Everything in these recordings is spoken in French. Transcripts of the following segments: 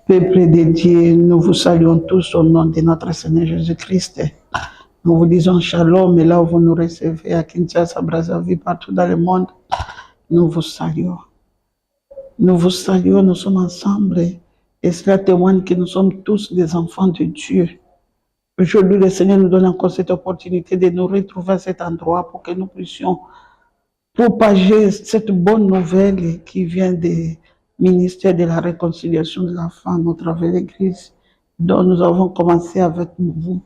Peuple de Dieu, nous vous saluons tous au nom de notre Seigneur Jésus-Christ. Nous vous disons shalom, et là où vous nous recevez à Kinshasa, Brazzaville, partout dans le monde, nous vous saluons. Nous vous saluons, nous sommes ensemble, et cela témoigne que nous sommes tous des enfants de Dieu. Aujourd'hui, le Seigneur nous donne encore cette opportunité de nous retrouver à cet endroit pour que nous puissions propager cette bonne nouvelle qui vient des ministères de la réconciliation de la femme au travers de l'Église, dont nous avons commencé avec vous,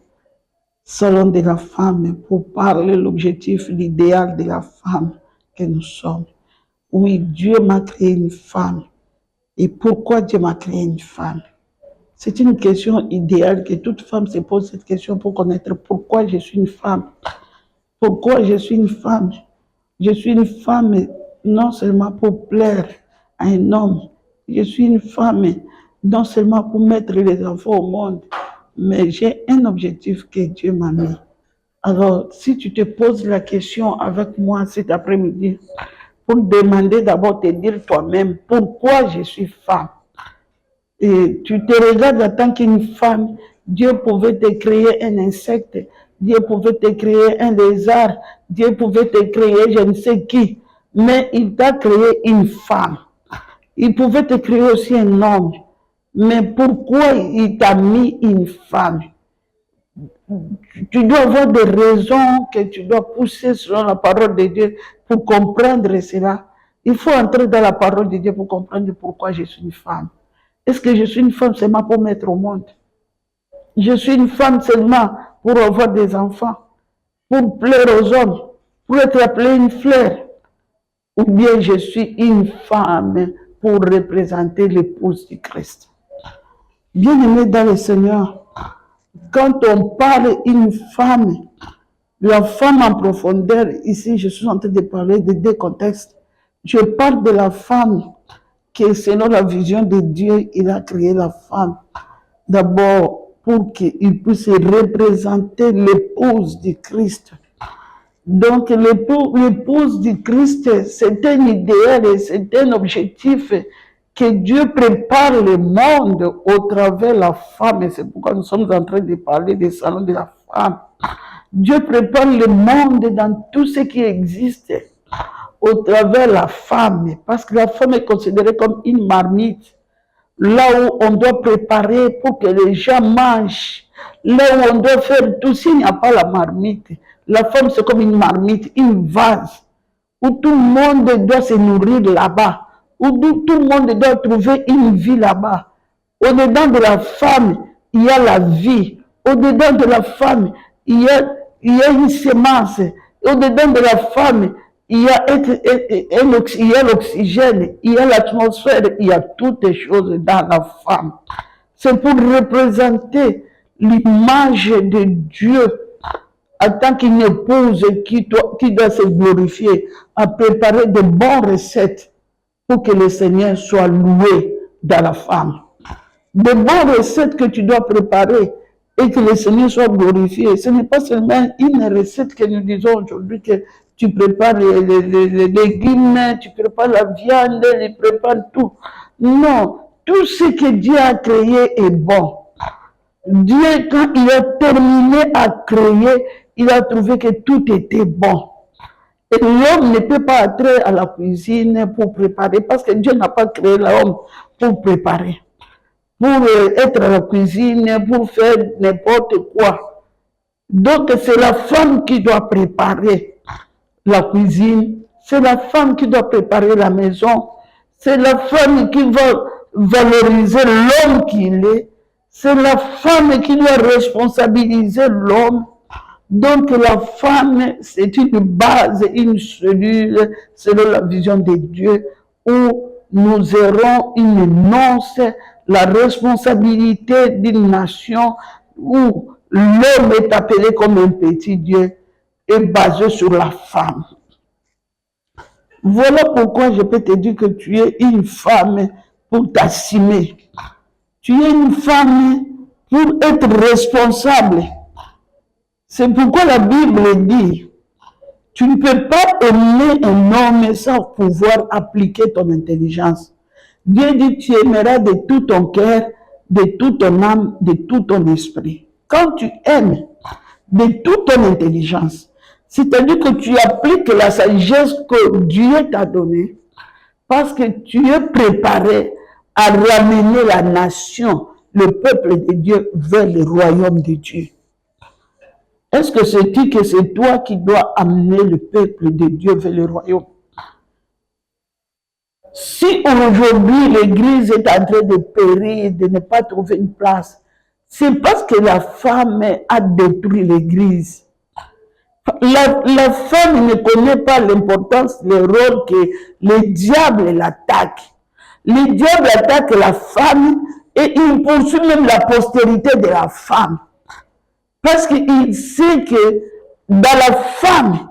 Salon de la femme, pour parler l'objectif, l'idéal de la femme que nous sommes. Oui, Dieu m'a créé une femme. Et pourquoi Dieu m'a créé une femme? C'est une question idéale que toute femme se pose cette question pour connaître pourquoi je suis une femme. Pourquoi je suis une femme? Je suis une femme non seulement pour plaire à un homme, je suis une femme non seulement pour mettre les enfants au monde, mais j'ai un objectif que Dieu m'a mis. Alors, si tu te poses la question avec moi cet après-midi, pour demander d'abord, te dire toi-même pourquoi je suis femme. Et tu te regardes en tant qu'une femme, Dieu pouvait te créer un insecte, Dieu pouvait te créer un lézard, Dieu pouvait te créer je ne sais qui, mais il t'a créé une femme. Il pouvait te créer aussi un homme, mais pourquoi il t'a mis une femme? Tu dois avoir des raisons que tu dois pousser selon la parole de Dieu pour comprendre cela. Il faut entrer dans la parole de Dieu pour comprendre pourquoi je suis une femme. Est-ce que je suis une femme seulement pour mettre au monde? Je suis une femme seulement pour avoir des enfants, pour plaire aux hommes, pour être appelée une fleur? Ou bien je suis une femme pour représenter l'épouse du Christ? Bien-aimés dans le Seigneur, quand on parle d'une femme, la femme en profondeur, ici je suis en train de parler de deux contextes. Je parle de la femme que selon la vision de Dieu, il a créé la femme. D'abord, pour qu'il puisse représenter l'épouse du Christ. Donc, l'épouse du Christ, c'est un idéal et c'est un objectif que Dieu prépare le monde au travers de la femme. Et c'est pourquoi nous sommes en train de parler des salons de la femme. Dieu prépare le monde dans tout ce qui existe au travers de la femme. Parce que la femme est considérée comme une marmite. Là où on doit préparer pour que les gens mangent. Là où on doit faire tout, s'il n'y a pas la marmite. La femme, c'est comme une marmite, une vase, où tout le monde doit se nourrir là-bas, où tout le monde doit trouver une vie là-bas. Au-dedans de la femme, il y a la vie. Au-dedans de la femme, il y a une semence. Au-dedans de la femme, il y a l'oxygène, il y a l'atmosphère, il y a toutes les choses dans la femme. C'est pour représenter l'image de Dieu en tant qu'une épouse qui doit se glorifier, à préparer de bonnes recettes pour que le Seigneur soit loué dans la femme. De bonnes recettes que tu dois préparer et que le Seigneur soit glorifié. Ce n'est pas seulement une recette que nous disons aujourd'hui que tu prépares les légumes, tu prépares la viande, tu prépares tout. Non, tout ce que Dieu a créé est bon. Dieu, quand il a terminé à créer, il a trouvé que tout était bon. Et l'homme ne peut pas entrer à la cuisine pour préparer, parce que Dieu n'a pas créé l'homme pour préparer, pour être à la cuisine, pour faire n'importe quoi. Donc c'est la femme qui doit préparer la cuisine, c'est la femme qui doit préparer la maison, c'est la femme qui va valoriser l'homme qu'il est, c'est la femme qui doit responsabiliser l'homme. Donc la femme, c'est une base, une cellule, selon la vision de Dieu, où nous aurons une énonce, la responsabilité d'une nation, où l'homme est appelé comme un petit Dieu, est basé sur la femme. Voilà pourquoi je peux te dire que tu es une femme pour t'assumer. Tu es une femme pour être responsable. C'est pourquoi la Bible dit, tu ne peux pas aimer un homme sans pouvoir appliquer ton intelligence. Dieu dit, tu aimeras de tout ton cœur, de toute ton âme, de tout ton esprit. Quand tu aimes de toute ton intelligence, c'est-à-dire que tu appliques la sagesse que Dieu t'a donnée, parce que tu es préparé à ramener la nation, le peuple de Dieu, vers le royaume de Dieu. Est-ce que c'est-il que c'est toi qui dois amener le peuple de Dieu vers le royaume? Si aujourd'hui l'Église est en train de périr, de ne pas trouver une place, c'est parce que la femme a détruit l'Église. La femme ne connaît pas l'importance, le rôle que le diable l'attaque. Le diable attaque la femme et il poursuit même la postérité de la femme. Parce qu'il sait que dans la femme,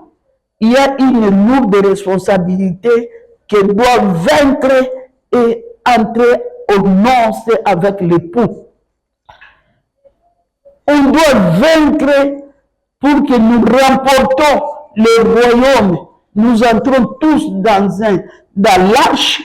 il y a une lourde responsabilité qu'elle doit vaincre et entrer au nonce avec l'époux. On doit vaincre pour que nous remportons le royaume. Nous entrons tous dans l'arche.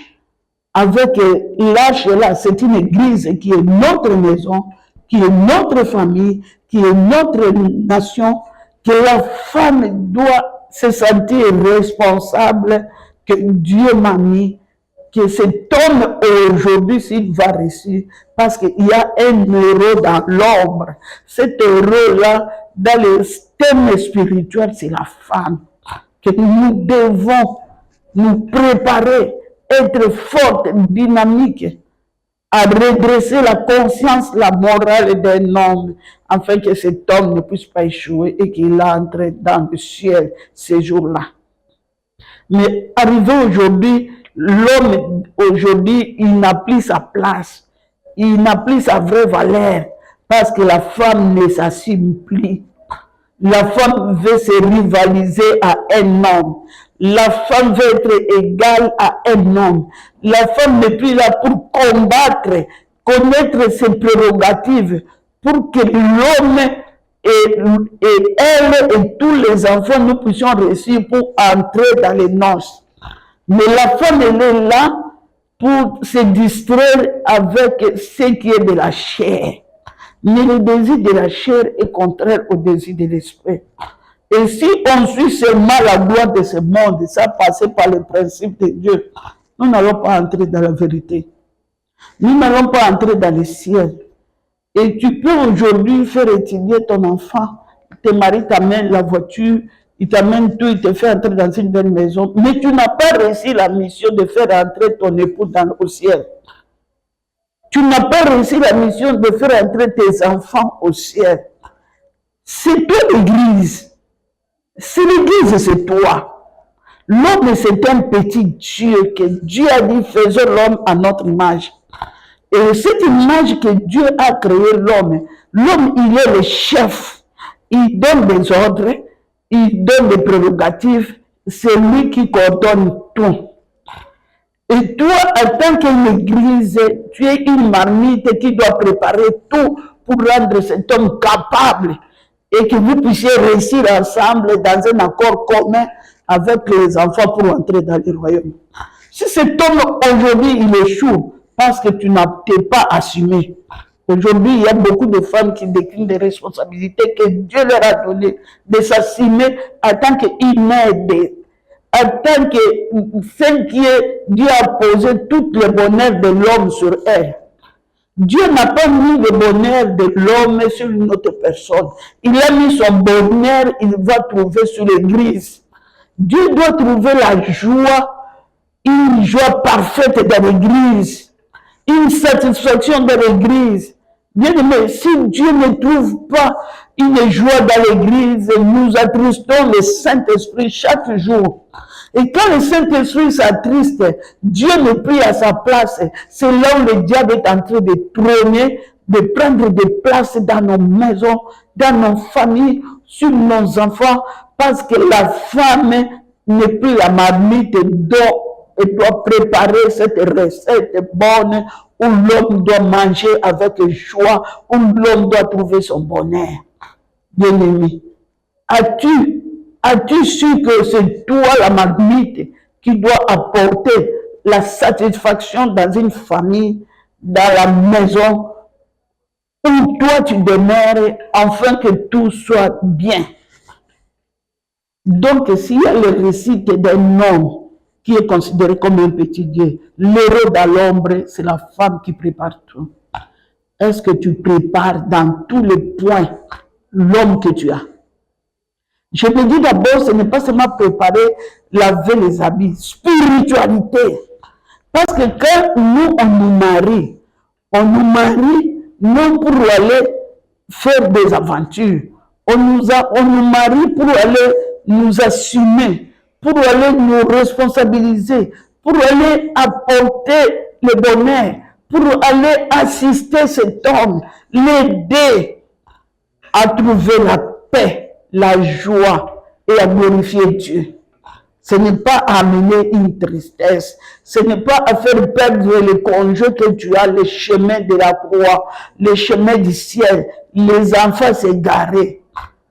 Avec l'arche là, c'est une église qui est notre maison, qui est notre famille, qui est notre nation, que la femme doit se sentir responsable, que Dieu m'a mis, que cet homme aujourd'hui, s'il va réussir, parce qu'il y a un héros dans l'ombre. Cet héros-là, dans le thème spirituel, c'est la femme. Que nous devons nous préparer, être forte, dynamique, à redresser la conscience, la morale d'un homme, afin que cet homme ne puisse pas échouer et qu'il entre dans le ciel ces jours-là. Mais arrivé aujourd'hui, l'homme aujourd'hui, il n'a plus sa place, il n'a plus sa vraie valeur, parce que la femme ne s'assume plus. La femme veut se rivaliser à un homme. La femme veut être égale à un homme. La femme n'est plus là pour combattre, connaître ses prérogatives, pour que l'homme et elle et tous les enfants, nous puissions réussir pour entrer dans les noces. Mais la femme, elle est là pour se distraire avec ce qui est de la chair. Mais le désir de la chair est contraire au désir de l'esprit. Et si on suit seulement la gloire de ce monde, ça passer par le principe de Dieu, nous n'allons pas entrer dans la vérité. Nous n'allons pas entrer dans le ciel. Et tu peux aujourd'hui faire étudier ton enfant, tes maris t'amènent la voiture, il t'amène tout, il te fait entrer dans une belle maison, mais tu n'as pas réussi la mission de faire entrer ton époux au ciel. Tu n'as pas réussi la mission de faire entrer tes enfants au ciel. C'est toi l'Église. C'est l'Église, c'est toi. L'homme, c'est un petit Dieu que Dieu a dit, faisons l'homme à notre image. Et cette image que Dieu a créé l'homme, il est le chef. Il donne des ordres, il donne des prérogatives, c'est lui qui coordonne tout. Et toi, en tant qu'église, tu es une marmite qui doit préparer tout pour rendre cet homme capable et que vous puissiez réussir ensemble dans un accord commun avec les enfants pour entrer dans le royaume. Si cet homme aujourd'hui, il échoue parce que tu n'as pas assumé. Aujourd'hui, il y a beaucoup de femmes qui déclinent des responsabilités que Dieu leur a données, de s'assumer en tant qu'inède, en tant que celle qui est, Dieu a posé tout le bonheur de l'homme sur elle. Dieu n'a pas mis le bonheur de l'homme sur une autre personne. Il a mis son bonheur, il va trouver sur l'Église. Dieu doit trouver la joie, une joie parfaite dans l'Église, une satisfaction dans l'Église. Bien aimé, si Dieu ne trouve pas une joie dans l'Église, nous attristons le Saint-Esprit chaque jour. Et quand le Saint-Esprit s'attriste, Dieu n'est plus à sa place. C'est là où le diable est en train de trôner, de prendre des places dans nos maisons, dans nos familles, sur nos enfants, parce que la femme n'est plus la marmite dont elle doit préparer cette recette bonne où l'homme doit manger avec joie, où l'homme doit trouver son bonheur. Bien-aimé, as-tu su que c'est toi la marmite qui doit apporter la satisfaction dans une famille, dans la maison, où toi tu demeures, afin que tout soit bien. Donc, s'il y a le récit d'un homme qui est considéré comme un petit Dieu, l'héros dans l'ombre, c'est la femme qui prépare tout. Est-ce que tu prépares dans tous les points l'homme que tu as? Je me dis d'abord, ce n'est pas seulement préparer, laver les habits, spiritualité. Parce que quand nous, on nous marie non pour aller faire des aventures. On nous marie pour aller nous assumer, pour aller nous responsabiliser, pour aller apporter le bonheur, pour aller assister cet homme, l'aider à trouver la paix, la joie et à glorifier Dieu. Ce n'est pas amener une tristesse, ce n'est pas à faire perdre le congé que tu as, le chemin de la croix, le chemin du ciel, les enfants s'égarer.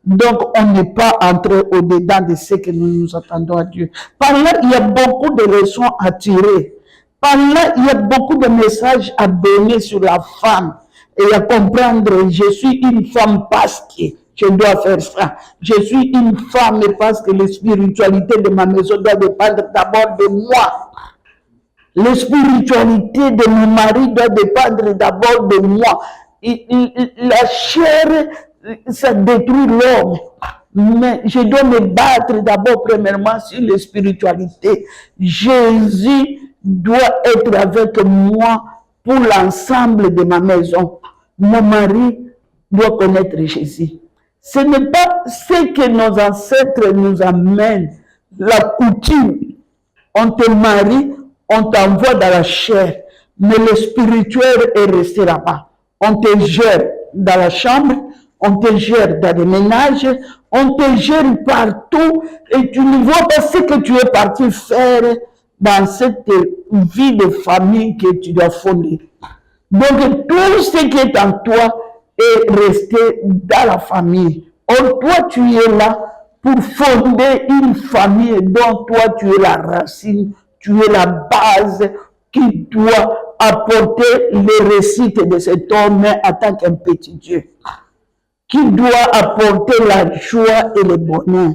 Donc, on n'est pas entré au-dedans de ce que nous nous attendons à Dieu. Par là, il y a beaucoup de leçons à tirer. Par là, il y a beaucoup de messages à donner sur la femme et à comprendre, je suis une femme parce que je dois faire ça. Je suis une femme parce que la spiritualité de ma maison doit dépendre d'abord de moi. La spiritualité de mon mari doit dépendre d'abord de moi. La chair, ça détruit l'homme. Mais je dois me battre d'abord, premièrement, sur la spiritualité. Jésus doit être avec moi pour l'ensemble de ma maison. Mon mari doit connaître Jésus. Ce n'est pas ce que nos ancêtres nous amènent, la coutume. On te marie, on t'envoie dans la chair, mais le spirituel est resté là-bas. On te gère dans la chambre, on te gère dans les ménages, on te gère partout et tu ne vois pas ce que tu es parti faire dans cette vie de famille que tu dois fonder. Donc tout ce qui est en toi est resté dans la famille. Or, toi, tu es là pour fonder une famille dont toi, tu es la racine, tu es la base qui doit apporter les récits de cet homme en tant qu'un petit Dieu, qui doit apporter la joie et le bonheur.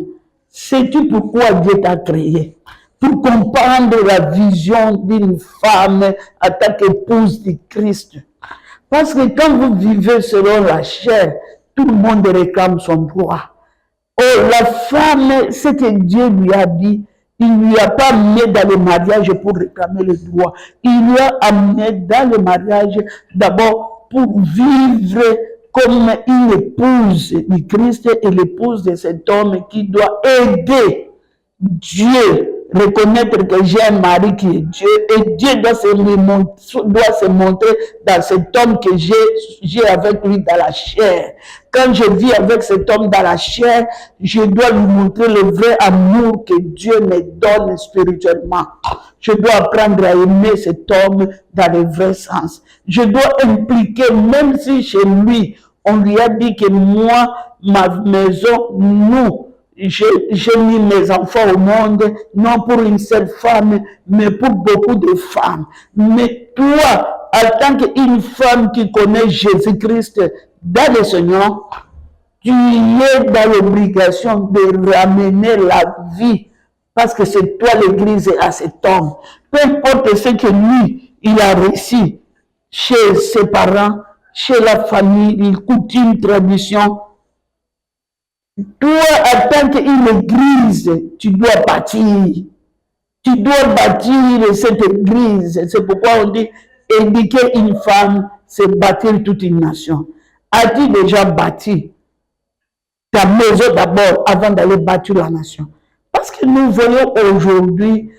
Sais-tu pourquoi Dieu t'a créé? Pour comprendre la vision d'une femme en tant qu'épouse de Christ. Parce que quand vous vivez selon la chair, tout le monde réclame son droit. Oh, la femme, ce que Dieu lui a dit, il ne lui a pas amené dans le mariage pour réclamer le droit. Il lui a amené dans le mariage d'abord pour vivre comme une épouse du Christ et l'épouse de cet homme qui doit aider Dieu, reconnaître que j'ai un mari qui est Dieu et Dieu doit se montrer dans cet homme que j'ai avec lui dans la chair. Quand je vis avec cet homme dans la chair, je dois lui montrer le vrai amour que Dieu me donne spirituellement. Je dois apprendre à aimer cet homme dans le vrai sens. Je dois impliquer, même si chez lui, on lui a dit que moi, ma maison, nous, j'ai mis mes enfants au monde, non pour une seule femme, mais pour beaucoup de femmes. Mais toi, en tant qu'une femme qui connaît Jésus-Christ dans le Seigneur, tu es dans l'obligation de ramener la vie, parce que c'est toi l'église à cet homme. Peu importe ce que lui, il a reçu chez ses parents, chez la famille, les coutumes, traditions. Toi, en tant qu'une église, tu dois bâtir. Tu dois bâtir cette église. C'est pourquoi on dit éduquer une femme, c'est bâtir toute une nation. As-tu déjà bâti ta maison d'abord avant d'aller bâtir la nation? Parce que nous voyons aujourd'hui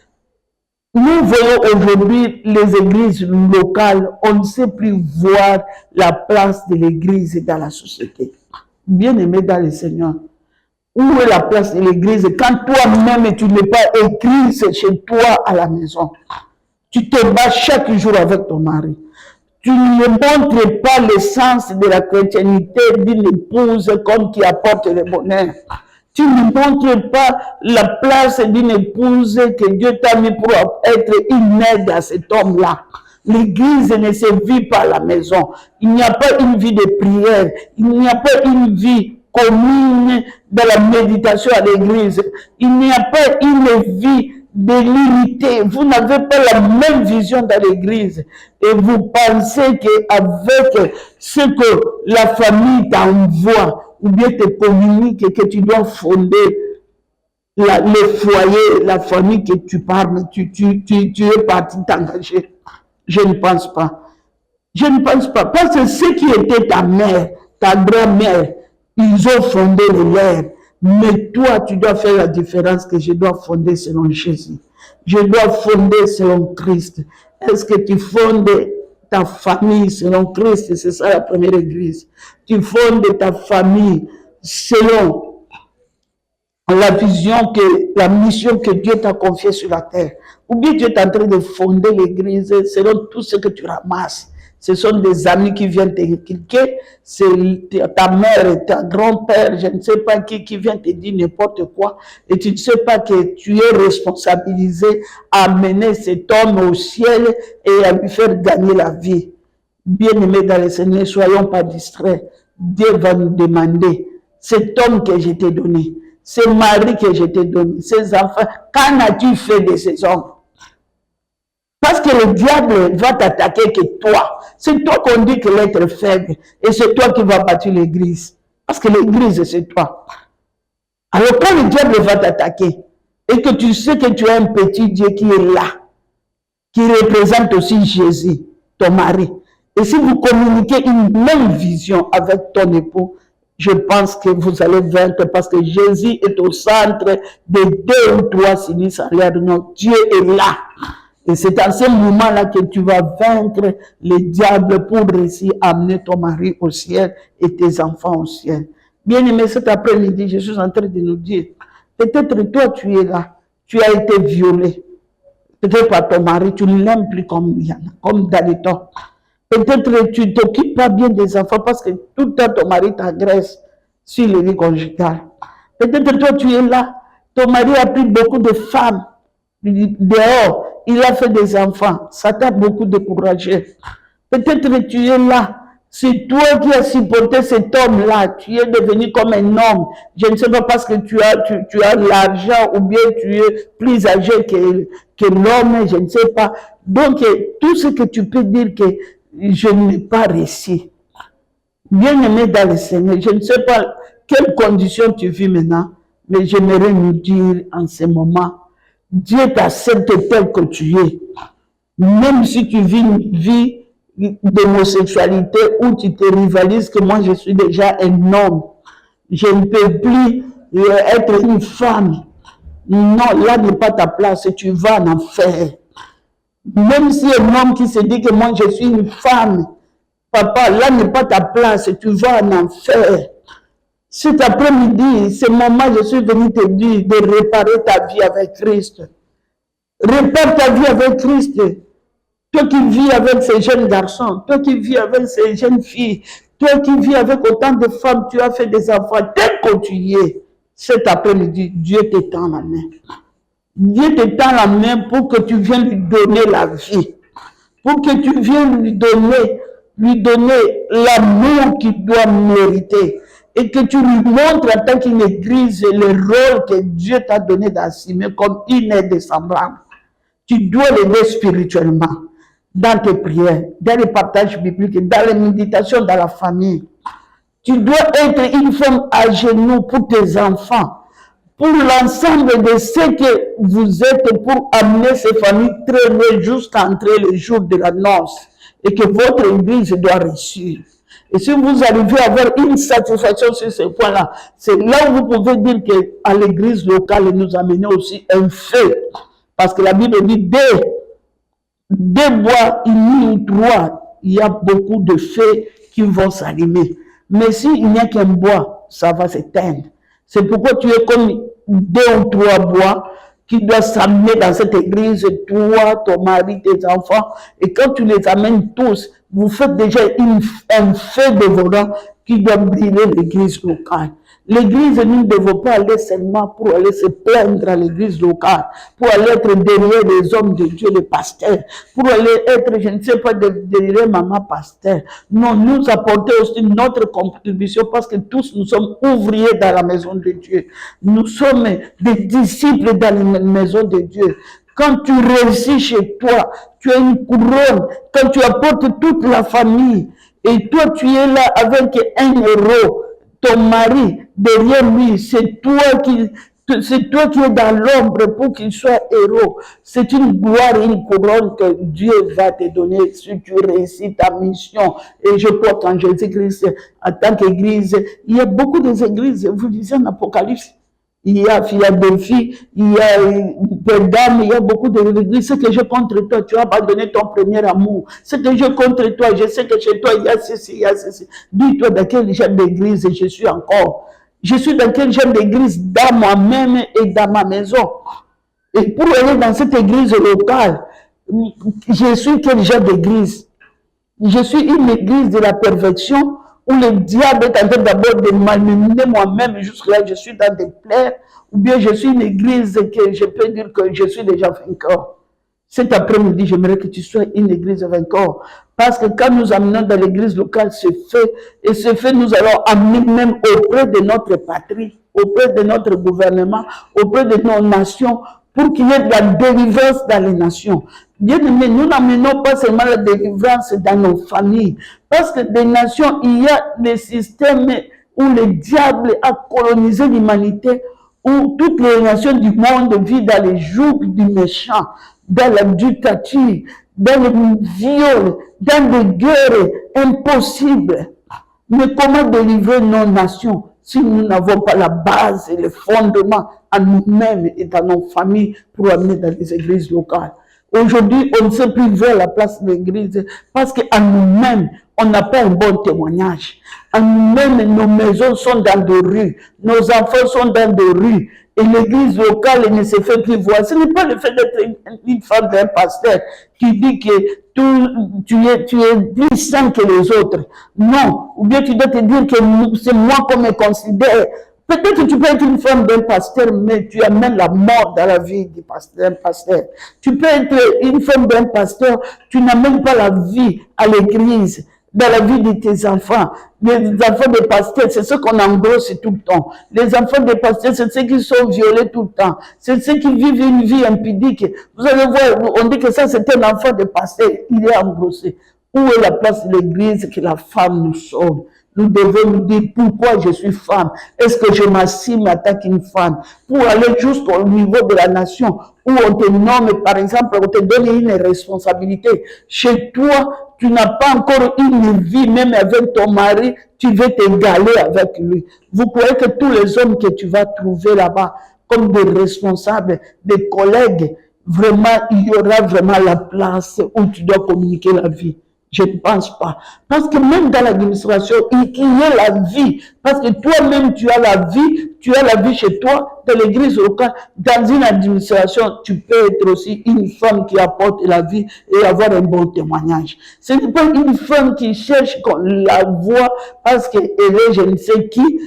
les églises locales, on ne sait plus voir la place de l'église dans la société. Bien aimé dans le Seigneur. Où est la place de l'église quand toi-même tu n'es pas église chez toi à la maison? Tu te bats chaque jour avec ton mari. Tu ne montres pas l'essence de la chrétienté d'une épouse comme qui apporte le bonheur. Tu ne montres pas la place d'une épouse que Dieu t'a mis pour être une aide à cet homme-là. L'église ne se vit pas à la maison. Il n'y a pas une vie de prière. Il n'y a pas une vie commune de la méditation à l'église. Il n'y a pas une vie de l'unité. Vous n'avez pas la même vision dans l'église. Et vous pensez qu'avec ce que la famille t'envoie, ou bien te communique, que tu dois fonder le foyer, la famille que tu parles, tu es parti t'engager. Je ne pense pas. Je ne pense pas. Parce que ceux qui étaient ta mère, ta grand-mère, ils ont fondé le leur. Mais toi, tu dois faire la différence que je dois fonder selon Jésus. Je dois fonder selon Christ. Est-ce que tu fondes ta famille selon Christ? C'est ça la première église. Tu fondes ta famille selon la vision, la mission que Dieu t'a confiée sur la terre. Ou bien tu es en train de fonder l'église selon tout ce que tu ramasses. Ce sont des amis qui viennent t'inculquer, c'est ta mère et ta grand-père, je ne sais pas qui vient te dire n'importe quoi, et tu ne sais pas que tu es responsabilisé à amener cet homme au ciel et à lui faire gagner la vie. Bien-aimés dans le Seigneur, ne soyons pas distraits. Dieu va nous demander, cet homme que je t'ai donné, ce mari que je t'ai donné, ces enfants, qu'en as-tu fait de ces hommes? Parce que le diable va t'attaquer que toi. C'est toi qu'on dit que l'être faible. Et c'est toi qui vas bâtir l'église. Parce que l'église, c'est toi. Alors quand le diable va t'attaquer, et que tu sais que tu as un petit Dieu qui est là, qui représente aussi Jésus, ton mari. Et si vous communiquez une même vision avec ton époux, je pense que vous allez vaincre parce que Jésus est au centre de 2 ou 3 sinistres en l'air de notre Dieu est là. Et c'est à ce moment-là que tu vas vaincre le diable pour réussir à amener ton mari au ciel et tes enfants au ciel. Bien-aimé, cet après-midi, je suis en train de nous dire, peut-être toi tu es là, tu as été violé. Peut-être par ton mari, tu ne l'aimes plus comme dans le temps. Peut-être tu ne t'occupes pas bien des enfants parce que tout le temps ton mari t'agresse sur le lit conjugal. Peut-être toi tu es là, ton mari a pris beaucoup de femmes dehors, il a fait des enfants, ça t'a beaucoup découragé. Peut-être tu es là, c'est toi qui as supporté cet homme-là, tu es devenu comme un homme. Je ne sais pas parce que tu as l'argent ou bien tu es plus âgé que l'homme, je ne sais pas. Donc, tout ce que tu peux dire que je n'ai pas réussi. Bien-aimé dans le Seigneur, je ne sais pas quelles conditions tu vis maintenant, mais j'aimerais nous dire en ce moment, Dieu t'accepte tel que tu es. Même si tu vis une vie d'homosexualité où tu te rivalises que moi je suis déjà un homme, je ne peux plus être une femme. Non, là n'est pas ta place, tu vas en enfer. Même si un homme qui se dit que moi je suis une femme, papa, là n'est pas ta place, tu vas en enfer. Cet après-midi, ce moment, je suis venu te dire de réparer ta vie avec Christ. Répare ta vie avec Christ. Toi qui vis avec ces jeunes garçons, toi qui vis avec ces jeunes filles, toi qui vis avec autant de femmes, tu as fait des enfants, tel que tu y es. Cet après-midi, Dieu te tend la main. Dieu te tend la main pour que tu viennes lui donner la vie. Pour que tu viennes lui donner l'amour qu'il doit mériter. Et que tu lui montres en tant qu'une église le rôle que Dieu t'a donné d'assumer comme une aide semblable. Tu dois l'aider spirituellement, dans tes prières, dans les partages bibliques, dans les méditations, dans la famille. Tu dois être une femme à genoux pour tes enfants, pour l'ensemble de ce que vous êtes, pour amener ces familles très loin jusqu'à entrer le jour de la noce, et que votre église doit réussir. Et si vous arrivez à avoir une satisfaction sur ce point-là, c'est là où vous pouvez dire qu'à l'église locale, nous amener aussi un feu. Parce que la Bible dit, deux bois unis ou 3, il y a beaucoup de feux qui vont s'allumer. Mais s'il n'y a qu'un bois, ça va s'éteindre. C'est pourquoi tu es comme 2 ou 3 bois qui doivent s'amener dans cette église, toi, ton mari, tes enfants. Et quand tu les amènes tous, vous faites déjà un feu dévorant qui doit brûler l'église locale. L'église, nous ne devons pas aller seulement pour aller se plaindre à l'église locale, pour aller être derrière les hommes de Dieu, les pasteurs, pour aller être, je ne sais pas, derrière maman pasteur. Non, nous apporter aussi notre contribution parce que tous nous sommes ouvriers dans la maison de Dieu. Nous sommes des disciples dans la maison de Dieu. Quand tu réussis chez toi, tu as une couronne. Quand tu apportes toute la famille et toi tu es là avec un héros, ton mari, derrière lui, c'est toi qui es dans l'ombre pour qu'il soit héros. C'est une gloire et une couronne que Dieu va te donner si tu réussis ta mission. Et je crois qu'en Jésus-Christ, en tant qu'église, il y a beaucoup d'églises, vous lisez en Apocalypse, il y a Philadelphie, il y a Pergame, il y a beaucoup d'églises. Ce que je contre toi, tu as abandonné ton premier amour. Ce que je contre toi, je sais que chez toi, il y a ceci, il y a ceci. Dis-toi dans quel genre d'église je suis encore. Je suis dans quel genre d'église dans moi-même et dans ma maison. Et pour aller dans cette église locale, je suis quel genre d'église? Je suis une église de la perfection où le diable est en train d'abord de m'amener moi-même jusque-là, je suis dans des plaies, ou bien je suis une église que je peux dire que je suis déjà vainqueur. Cet après-midi, j'aimerais que tu sois une église vainqueur. Parce que quand nous amenons dans l'église locale ce fait, et ce fait, nous allons amener même auprès de notre patrie, auprès de notre gouvernement, auprès de nos nations, pour qu'il y ait de la délivrance dans les nations. Bien aimé, nous n'amenons pas seulement la délivrance dans nos familles, parce que des nations, il y a des systèmes où le diable a colonisé l'humanité, où toutes les nations du monde vivent dans les jours du méchant, dans la dictature, dans le viol, dans des guerres impossibles. Mais comment délivrer nos nations si nous n'avons pas la base et le fondement à nous-mêmes et dans nos familles pour amener dans les églises locales? Aujourd'hui, on ne sait plus vers la place de l'église parce qu'à nous-mêmes, on n'a pas un bon témoignage. À nous-mêmes, nos maisons sont dans des rues, nos enfants sont dans des rues, et l'église locale ne se fait plus voir. Ce n'est pas le fait d'être une femme d'un pasteur qui dit que tu es plus saint que les autres. Non, ou bien tu dois te dire que c'est moi qu'on me considère. Peut-être que tu peux être une femme d'un pasteur, mais tu amènes la mort dans la vie d'un pasteur. Tu peux être une femme d'un pasteur, tu n'amènes pas la vie à l'église, dans la vie de tes enfants. Les enfants des pasteurs, c'est ceux qu'on engrosse tout le temps. Les enfants des pasteurs, c'est ceux qui sont violés tout le temps. C'est ceux qui vivent une vie impudique. Vous allez voir, on dit que ça c'est un enfant de pasteur, il est engrossé. Où est la place de l'église que la femme nous sauve? Nous devons nous dire pourquoi je suis femme. Est-ce que je m'assume en tant qu'une femme? Pour aller jusqu'au niveau de la nation, où on te nomme, par exemple, on te donne une responsabilité. Chez toi, tu n'as pas encore une vie, même avec ton mari, tu veux t'égaler avec lui. Vous croyez que tous les hommes que tu vas trouver là-bas, comme des responsables, des collègues, vraiment, il y aura vraiment la place où tu dois communiquer la vie? Je ne pense pas. Parce que même dans l'administration, il y a la vie. Parce que toi-même, tu as la vie chez toi, dans l'église locale. Dans une administration, tu peux être aussi une femme qui apporte la vie et avoir un bon témoignage. Ce n'est pas une femme qui cherche qu'on la voit parce qu'elle est je ne sais qui.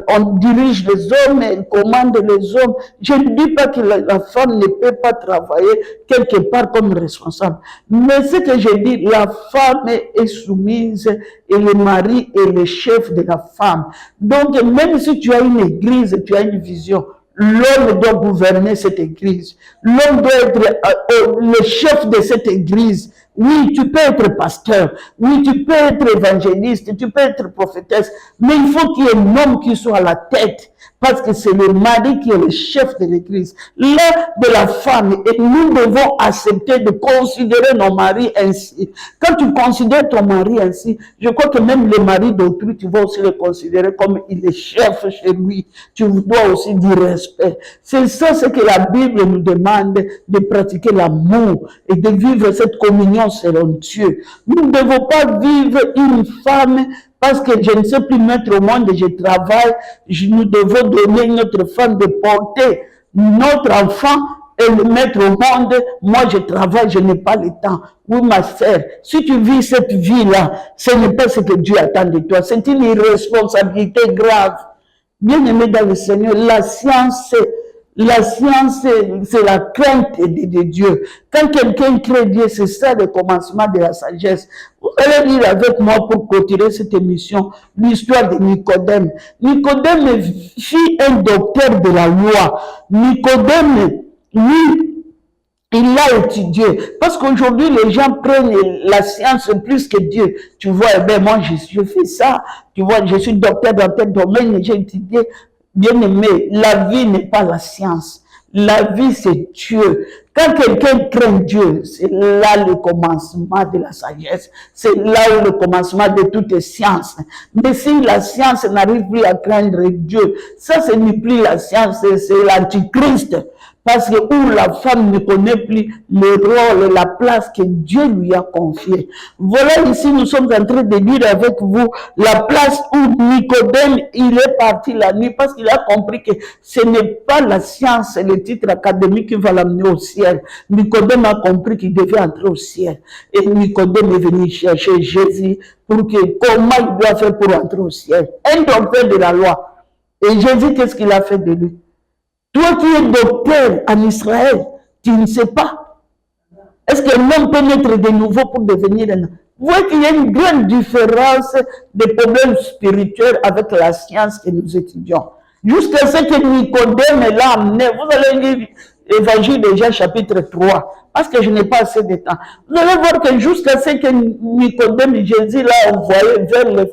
On dirige les hommes, elle commande les hommes. Je ne dis pas que la femme ne peut pas travailler quelque part comme responsable. Mais ce que je dis, la femme est soumise et le mari est le chef de la femme. Donc, même si tu as une église, tu as une vision, l'homme doit gouverner cette église. L'homme doit être le chef de cette église. Oui, tu peux être pasteur. Oui, tu peux être évangéliste. Tu peux être prophétesse. Mais il faut qu'il y ait un homme qui soit à la tête. Parce que c'est le mari qui est le chef de l'église. L'un de la femme. Et nous devons accepter de considérer nos maris ainsi. Quand tu considères ton mari ainsi, je crois que même le mari d'autrui, tu vas aussi le considérer comme il est chef chez lui. Tu dois aussi dire respect. C'est ça ce que la Bible nous demande, de pratiquer l'amour et de vivre cette communion selon Dieu. Nous ne devons pas vivre une femme parce que je ne sais plus mettre au monde et je travaille. Nous devons donner notre femme de porter notre enfant et le mettre au monde. Moi, je travaille, je n'ai pas le temps. Oui, ma sœur, si tu vis cette vie-là, ce n'est pas ce que Dieu attend de toi. C'est une irresponsabilité grave. Bien-aimé dans le Seigneur, la science, c'est la crainte de Dieu. Quand quelqu'un craint Dieu, c'est ça le commencement de la sagesse. Vous allez lire avec moi pour clôturer cette émission l'histoire de Nicodème. Nicodème fut un docteur de la loi. Nicodème, lui, il l'a étudié. Parce qu'aujourd'hui, les gens prennent la science plus que Dieu. Tu vois, eh bien, moi, je fais ça. Tu vois, je suis docteur dans tel domaine, j'ai étudié. Bien aimé, la vie n'est pas la science. La vie, c'est Dieu. Quand quelqu'un craint Dieu, c'est là le commencement de la sagesse. C'est là où le commencement de toutes les sciences. Mais si la science n'arrive plus à craindre Dieu, ça, ce n'est plus la science, c'est l'antichrist. Parce que où la femme ne connaît plus le rôle et la place que Dieu lui a confiée. Voilà, ici, nous sommes en train de lire avec vous la place où Nicodème, il est parti la nuit parce qu'il a compris que ce n'est pas la science et le titre académique qui va l'amener au ciel. Nicodème a compris qu'il devait entrer au ciel. Et Nicodème est venu chercher Jésus pour que, comment il doit faire pour entrer au ciel. Un docteur de la loi. Et Jésus, qu'est-ce qu'il a fait de lui? Toi qui es docteur en Israël, tu ne sais pas. Est-ce qu'un homme peut naître de nouveau pour devenir un homme? Vous voyez qu'il y a une grande différence des problèmes spirituels avec la science que nous étudions. Jusqu'à ce que Nicodème l'a amené. Vous allez lire l'Évangile de Jean chapitre 3, parce que je n'ai pas assez de temps. Vous allez voir que jusqu'à ce que Nicodème, Jésus l'a envoyé vers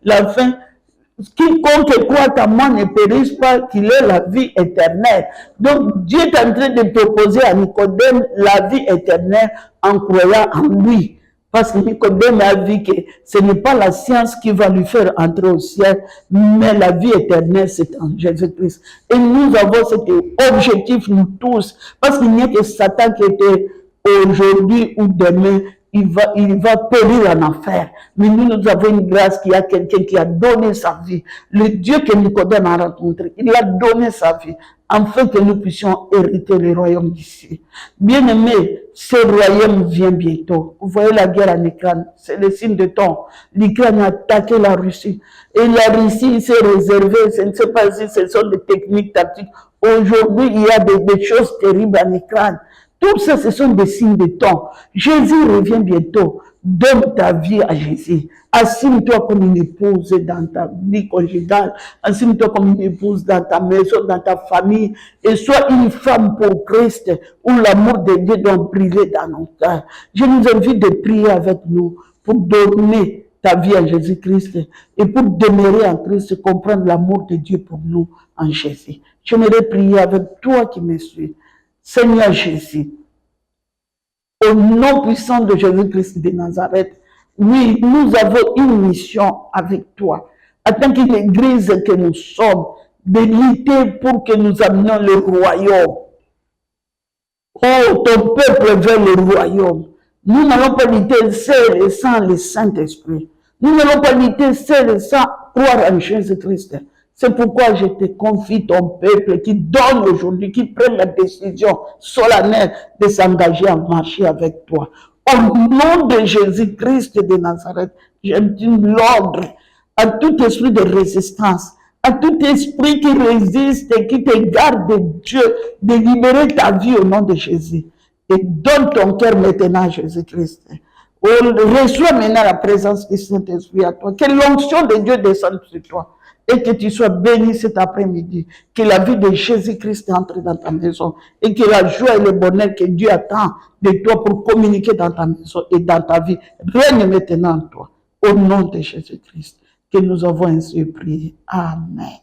la fin, quiconque croit à moi ne périsse pas, qu'il ait la vie éternelle. Donc, Dieu est en train de proposer à Nicodème la vie éternelle en croyant en lui. Parce que Nicodème a vu que ce n'est pas la science qui va lui faire entrer au ciel, mais la vie éternelle, c'est en Jésus-Christ. Et nous avons cet objectif, nous tous, parce qu'il n'y a que Satan qui était aujourd'hui ou demain, il va périr en enfer. Mais nous avons une grâce qu'il y a quelqu'un qui a donné sa vie. Le Dieu que Nicodème a rencontré, il a donné sa vie, afin que nous puissions hériter le royaume d'ici. Bien aimé, ce royaume vient bientôt. Vous voyez la guerre en Ukraine, c'est le signe de temps. L'Ukraine a attaqué la Russie. Et la Russie s'est réservée, je ne sais pas si ce sont des techniques tactiques. Aujourd'hui, il y a des choses terribles en Ukraine. Tout ça, ce sont des signes de temps. Jésus revient bientôt. Donne ta vie à Jésus. Assigne-toi comme une épouse dans ta vie conjugale. Assigne-toi comme une épouse dans ta maison, dans ta famille. Et sois une femme pour Christ, où l'amour de Dieu doit briller dans nos cœurs. Je nous invite de prier avec nous pour donner ta vie à Jésus-Christ et pour demeurer en Christ, comprendre l'amour de Dieu pour nous en Jésus. J'aimerais prier avec toi qui me suis. Seigneur Jésus, au nom puissant de Jésus-Christ de Nazareth, oui, nous avons une mission avec toi, en tant qu'Église que nous sommes, de lutter pour que nous amenions le royaume. Oh, ton peuple veut le royaume. Nous n'allons pas lutter seul et sans le Saint-Esprit. Nous n'allons pas lutter seul et sans croire en Jésus-Christ. C'est pourquoi je te confie ton peuple qui donne aujourd'hui, qui prenne la décision solennelle de s'engager à marcher avec toi. Au nom de Jésus-Christ de Nazareth, je donne l'ordre à tout esprit de résistance, à tout esprit qui résiste et qui te garde de Dieu, de libérer ta vie au nom de Jésus. Et donne ton cœur maintenant à Jésus-Christ. Reçois maintenant la présence du Saint-Esprit à toi. Que l'onction de Dieu descende sur toi. Et que tu sois béni cet après-midi. Que la vie de Jésus-Christ entre dans ta maison. Et que la joie et le bonheur que Dieu attend de toi pour communiquer dans ta maison et dans ta vie règne maintenant en toi. Au nom de Jésus-Christ. Que nous avons ainsi prié. Amen.